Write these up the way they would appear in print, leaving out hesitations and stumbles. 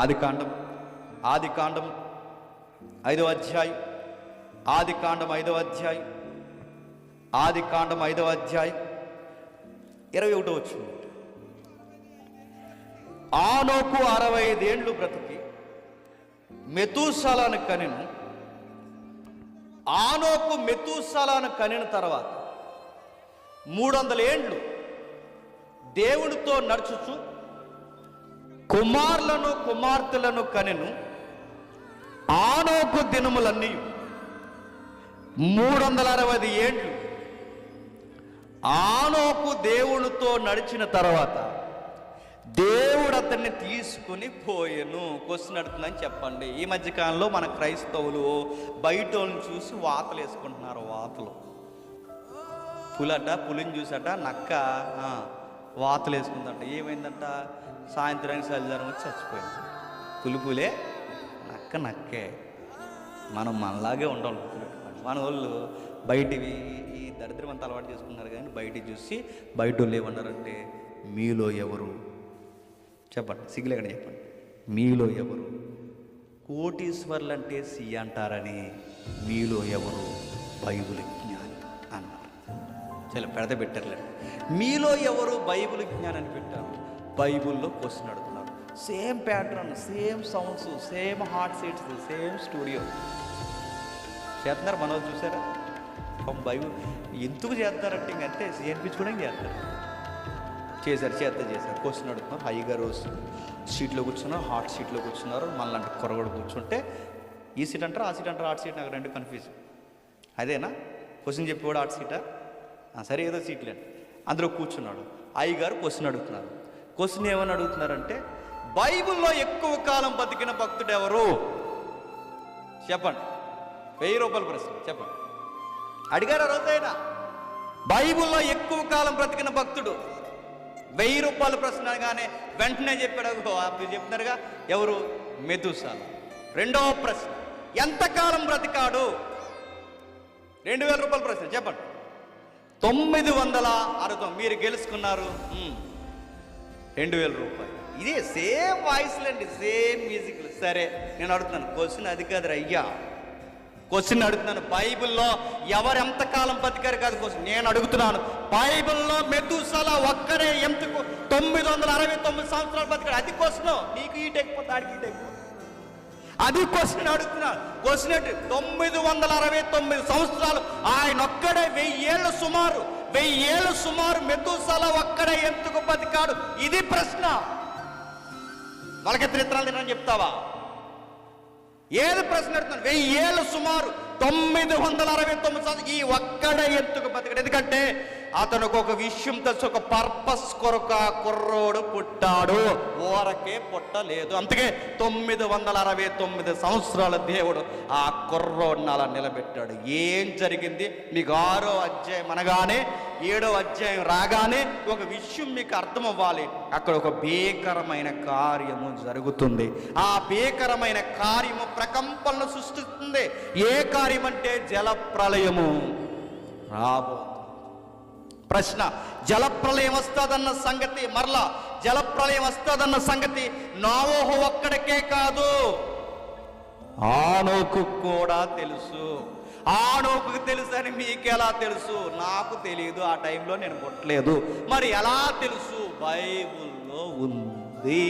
ఆదికాండం ఆదికాండం 5వ అధ్యాయం ఆదికాండం 5వ అధ్యాయం ఆదికాండం 5వ అధ్యాయం 21వ వచనం. ఆనోకు 65 ఏండ్లు బ్రతికి మెతూషలను కనెను. ఆనోకు మెతూషలను కనిన తర్వాత 300 ఏండ్లు దేవుడితో నడుచుచు కుమారులను కుమార్తెలను కనెను. ఆనోకు దినములన్నీ 360 ఏండ్లు ఆనోకు దేవుడితో నడిచిన తర్వాత దేవుడు అతన్ని తీసుకుని పోయెను. క్వశ్చన్ అడుగుతుందని చెప్పండి. ఈ మధ్యకాలంలో మన క్రైస్తవులు బయట వాళ్ళని చూసి వాతలు వేసుకుంటున్నారు. వాతలు పులిని చూసట నక్క వాతలు వేసుకుందంట. ఏమైందంట? సాయంత్రానికి సల్జారం వచ్చి చచ్చిపోయింది. పులే నక్క నక్కే. మనం మనలాగే ఉండాలి. మన వాళ్ళు బయటివి ఈ దరిద్రం అంతా అలవాటు చేసుకున్నారు. కానీ బయటికి చూసి బయట వాళ్ళు ఏమన్నారంటే, మీలో ఎవరు చెప్పండి, సిగ్గులేకుండా చెప్పండి, మీలో ఎవరు కోటీశ్వర్లు అంటే సి అంటారని మీలో ఎవరు బైబిల్ జ్ఞాని అన్నారు. చాలా పెడత పెట్టారులేండి. మీలో ఎవరు బైబిల్ జ్ఞానాన్ని పెట్టారు. బైబిల్లో క్వశ్చన్ అడుగుతున్నారు. Same pattern, same sounds, same heart seats, same studio చేస్తున్నారు. మనం చూసారా? బైబిల్ ఎందుకు చేస్తారంటే ఇంకంతే చేర్పించుకోవడానికి చేస్తారు. చేస్తారు. క్వశ్చన్ అడుగుతున్నారు. హైగా రోజు సీట్లో కూర్చున్నారు, హాట్ సీట్లో కూర్చున్నారు. మళ్ళీ కొరగడు కూర్చుంటే ఈ సీట్ అంటారు, ఆ సీట్ అంటారు, హాట్ సీట్. నాకు రెండు కన్ఫ్యూజ్. అదేనా క్వశ్చన్ చెప్పి కూడా హాట్ సీటా? సరే ఏదో సీట్లేండి. అందులో కూర్చున్నాడు. అయ్యగారు క్వశ్చన్ అడుగుతున్నారు. క్వశ్చన్ ఏమని అడుగుతున్నారంటే, బైబిల్లో ఎక్కువ కాలం బతికిన భక్తుడు ఎవరు చెప్పండి. 1000 రూపాయల ప్రశ్న చెప్పండి. అడిగారు ఆ రోజైనా బైబిల్లో ఎక్కువ కాలం బ్రతికిన భక్తుడు. 1000 రూపాయల ప్రశ్న అనగానే వెంటనే చెప్పాడు. మీరు చెప్తున్నారుగా ఎవరు? మెతూషల. రెండవ ప్రశ్న, ఎంతకాలం బ్రతికాడు? 2000 రూపాయల ప్రశ్న చెప్పండి. 960. మీరు గెలుచుకున్నారు 2000 రూపాయలు. ఇదే సేమ్ వాయిస్లండి, సేమ్ మ్యూజిక్. సరే నేను అడుగుతున్నాను క్వశ్చన్ అది కాదు అయ్యా. క్వశ్చన్ అడుగుతున్నాను, బైబిల్లో ఎవరు ఎంతకాలం బతికారు కాదు క్వశ్చన్. నేను అడుగుతున్నాను, బైబిల్లో మెతూషల ఒక్కరే ఎంతకు 969 సంవత్సరాలు బతికాడు. అది క్వశ్చన్. నీకు ఈ టెక్పోతే ఆడికి ఈ టెక్పోతే అది క్వశ్చన్ అడుగుతున్నాను. క్వశ్చన్ ఏంటి? 969 సంవత్సరాలు ఆయన ఒక్కడే 1000 ఏళ్ళు సుమారు 1000 ఏళ్ళు సుమారు మెతూషల ఒక్కడే ఎందుకు బతికాడు? ఇది ప్రశ్న. వాళ్ళకి ఇతరాలు తినని చెప్తావా? ఏది ప్రశ్న అడుగుతున్నాను? 1000 ఏళ్ళు సుమారు 969 సంవత్సరాలు ఈ ఒక్కడే ఎందుకు బతికాడు? ఎందుకంటే అతనికి ఒక విషయం తెలుసు. ఒక పర్పస్ కొరకు ఆ కుర్రోడు పుట్టాడు, ఊరకే పుట్టలేదు. అందుకే 969 సంవత్సరాల దేవుడు ఆ కుర్రోడిని అలా నిలబెట్టాడు. ఏం జరిగింది? మీకు 6వ అధ్యాయం అనగానే 7వ అధ్యాయం రాగానే ఒక విషయం మీకు అర్థం అవ్వాలి. అక్కడ ఒక భీకరమైన కార్యము జరుగుతుంది. ఆ భీకరమైన కార్యము ప్రకంపనలు సృష్టిస్తుంది. ఏ కార్యం అంటే జల ప్రళయము రాబో. ప్రశ్న, జలప్రలయం వస్తుందన్న సంగతి, మరలా జలప్రలయం వస్తుందన్న సంగతి నోవహు ఒక్కడికే కాదు, ఆనోకు కూడా తెలుసు. ఆనోకు తెలుసు అని మీకెలా తెలుసు? నాకు తెలియదు. ఆ టైంలో నేను పుట్టలేదు. మరి ఎలా తెలుసు? బైబిల్లో ఉంది.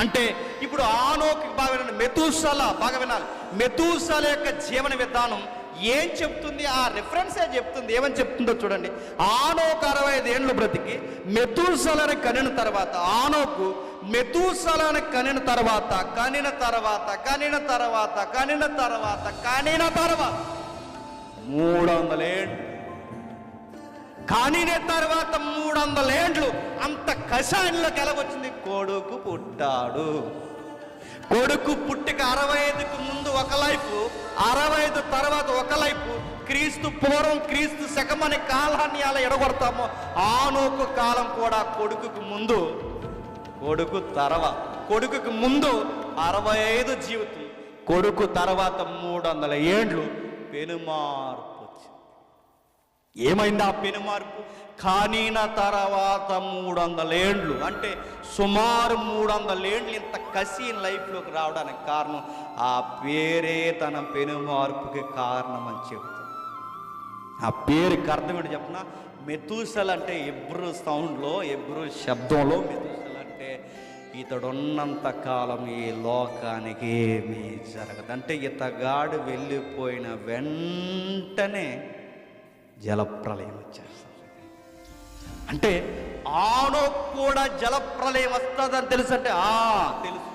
అంటే ఇప్పుడు ఆనోకు బాగా వినాలి, మెతూషల బాగా వినాలి. మెతూషల యొక్క జీవన విధానం ఏం చెప్తుంది? ఆ రిఫరెన్సే చెప్తుంది. ఏమని చెప్తుందో చూడండి. ఆనోకు 65 ఏండ్లు బ్రతికి మెతూషలను కనిన తర్వాత, ఆనోకు మెతూషలను కనిన తర్వాత 300 ఏండ్లు కానిన తర్వాత 300 ఏండ్లు అంత కషాయంలోకి ఎలాగొచ్చింది? కొడుకు పుట్టాడు. కొడుకు పుట్టిక 65కు ముందు ఒక లైఫ్, 65 తర్వాత ఒక లైఫ్. క్రీస్తు పూర్వం క్రీస్తు శకం అనే కాలాన్ని అలా ఎడగొడతాము. ఆనోకు కాలం కూడా కొడుకుకు ముందు, కొడుకుకు ముందు 65 జీవితం, కొడుకు తర్వాత 300 ఏండ్లు పెనుమార్పు వచ్చింది. ఏమైంది ఆ పెను మార్పు? కానీన తర్వాత 300 ఏండ్లు, అంటే సుమారు 300 ఏండ్లు ఇంత కసి లైఫ్లోకి రావడానికి కారణం ఆ పేరే తన పెను మార్పుకి కారణం అని చెబుతుంది. ఆ పేరుకి అర్థం ఏంటి చెప్పిన? మెతూసెల అంటే ఎబ్రూ సౌండ్లో, ఎబ్రూ శబ్దంలో మెతూసెల అంటే ఇతడున్నంత కాలం ఈ లోకానికి ఏమీ జరగదు. అంటే ఇతగాడు వెళ్ళిపోయిన వెంటనే జలప్రలయం వచ్చేస్తుంది. అంటే ఆనోకు కూడా జలప్రలయం వస్తుందని తెలుసు. అంటే తెలుసు.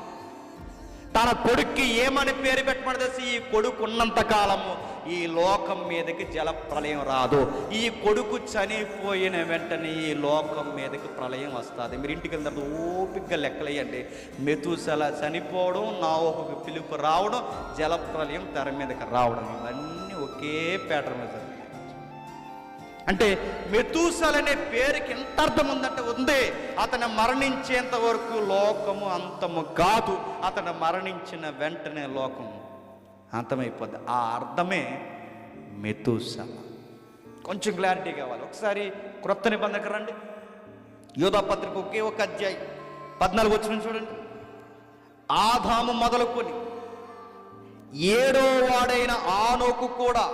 తన కొడుక్కి ఏమని పేరు పెట్టమని తెలిసి, ఈ కొడుకు ఉన్నంత కాలము ఈ లోకం మీదకి జలప్రలయం రాదు, ఈ కొడుకు చనిపోయిన వెంటనే ఈ లోకం మీదకి ప్రళయం వస్తుంది. మీరు ఇంటికి వెళ్ళిన తర్వాత ఓపికగా లెక్కలేయండి. మెతూసెల చనిపోవడం, నోవహుకు పిలుపు రావడం, జలప్రలయం తెర మీదకి రావడం, ఇవన్నీ ఒకే ప్యాటర్న్ మీద జరిగాయి. అంటే మెతూసెల అనే పేరుకి ఎంత అర్థం ఉందంటే ఉంది. అతను మరణించేంత వరకు లోకము అంతము కాదు, అతను మరణించిన వెంటనే లోకం అంతమైపోద్ది. ఆ అర్థమే మెతూసెల. కొంచెం క్లారిటీ కావాలి. ఒకసారి క్రొత్త నిబంధనకు రండి. యోధా పత్రిక ఒకే ఒక అధ్యాయం 14 వచనం చూడండి. ఆదాము మొదలుకొని 7వ వాడైన ఆనోకు కూడా,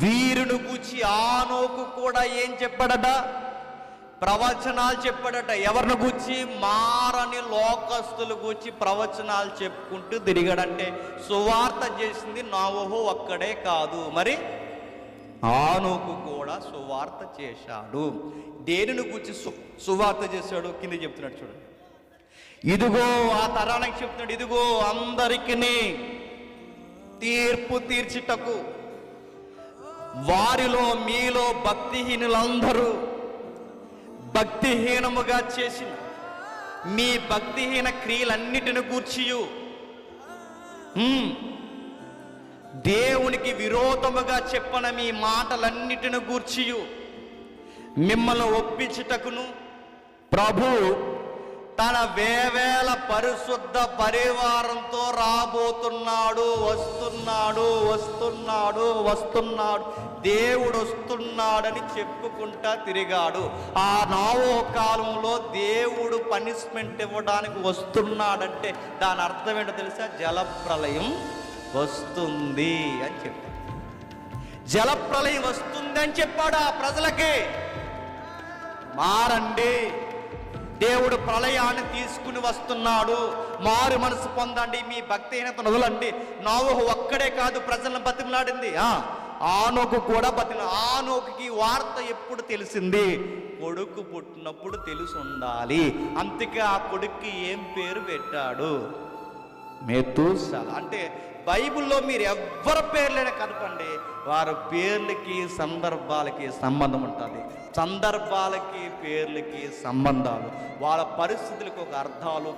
వీరును గూర్చి ఆనోకు కూడా ఏం చెప్పాడట? ప్రవచనాలు చెప్పాడట. ఎవరిని గూర్చి? మారని లోకస్తులు గూర్చి ప్రవచనాలు చెప్పుకుంటూ తిరిగాడంటే సువార్త చేసింది నోవహు ఒక్కడే కాదు, మరి ఆనోకు కూడా సువార్త చేశాడు. దేనిని గూర్చి సువార్త చేశాడు? కింద చెప్తున్నాడు చూడండి. ఇదిగో ఆ తరానికి చెప్తున్నాడు, ఇదిగో అందరికీ తీర్పు తీర్చుటకు వారిలో మీలో భక్తిహీనులందరూ భక్తిహీనముగా చేసిన మీ భక్తిహీన క్రియలన్నిటిని గూర్చియు దేవునికి విరోధముగా చెప్పన మీ మాటలన్నిటిని గూర్చియు మిమ్మల్ని ఒప్పించుటకును ప్రభు తన వేవేల పరిశుద్ధ పరివారంతో రాబోతున్నాడు, వస్తున్నాడు, దేవుడు వస్తున్నాడని చెప్పుకుంటా తిరిగాడు. ఆ నోవహు కాలంలో దేవుడు పనిష్మెంట్ ఇవ్వడానికి వస్తున్నాడంటే దాని అర్థం ఏంటో తెలుసా? జలప్రలయం వస్తుంది అని చెప్పాడు. జలప్రలయం వస్తుంది అని చెప్పాడు ఆ ప్రజలకి. మారండి, దేవుడు ప్రళయాన్ని తీసుకుని వస్తున్నాడు, మారు మనసు పొందండి, మీ భక్తిహీనతను వదలండి. నోవహు ఒక్కడే కాదు ప్రజలను బతిమలాడింది, ఆనోకు కూడా ఆనోకుకి వార్త ఎప్పుడు తెలిసింది? కొడుకు పుట్టినప్పుడు తెలిసి ఉండాలి. అందుకే ఆ కొడుక్కి ఏం పేరు పెట్టాడు? మెతూసెల. అంటే బైబిల్లో మీరు ఎవరి పేర్లైనా కదపండి, వారి పేర్లకి సందర్భాలకి సంబంధం ఉంటుంది. సందర్భాలకి పేర్లకి సంబంధాలు, వాళ్ళ పరిస్థితులకు ఒక అర్థాలు